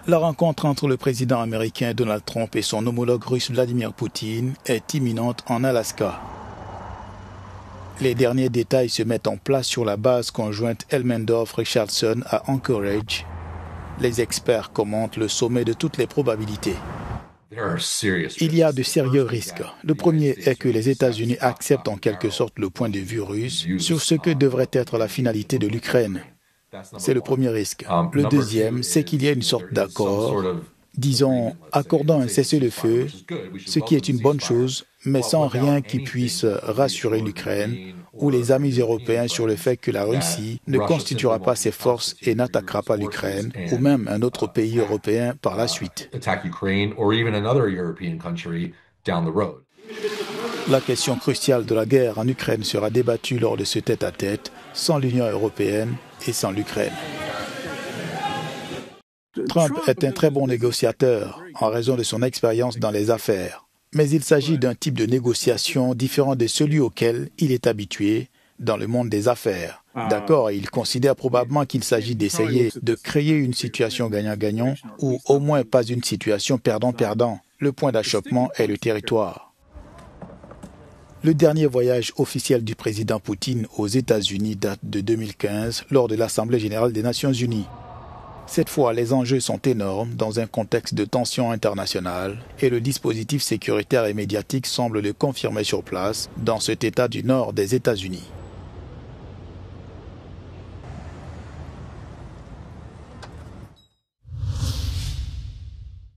La rencontre entre le président américain Donald Trump et son homologue russe Vladimir Poutine est imminente en Alaska. Les derniers détails se mettent en place sur la base conjointe Elmendorf-Richardson à Anchorage. Les experts commentent le sommet de toutes les probabilités. Il y a de sérieux risques. Le premier est que les États-Unis acceptent en quelque sorte le point de vue russe sur ce que devrait être la finalité de l'Ukraine. C'est le premier risque. Le deuxième, c'est qu'il y ait une sorte d'accord, disons, accordant un cessez-le-feu, ce qui est une bonne chose, mais sans rien qui puisse rassurer l'Ukraine ou les amis européens sur le fait que la Russie ne constituera pas ses forces et n'attaquera pas l'Ukraine ou même un autre pays européen par la suite. La question cruciale de la guerre en Ukraine sera débattue lors de ce tête-à-tête sans l'Union européenne et sans l'Ukraine. Trump est un très bon négociateur en raison de son expérience dans les affaires. Mais il s'agit d'un type de négociation différent de celui auquel il est habitué dans le monde des affaires. D'accord, il considère probablement qu'il s'agit d'essayer de créer une situation gagnant-gagnant ou au moins pas une situation perdant-perdant. Le point d'achoppement est le territoire. Le dernier voyage officiel du président Poutine aux États-Unis date de 2015 lors de l'Assemblée générale des Nations unies. Cette fois, les enjeux sont énormes dans un contexte de tension internationale et le dispositif sécuritaire et médiatique semble le confirmer sur place dans cet État du nord des États-Unis.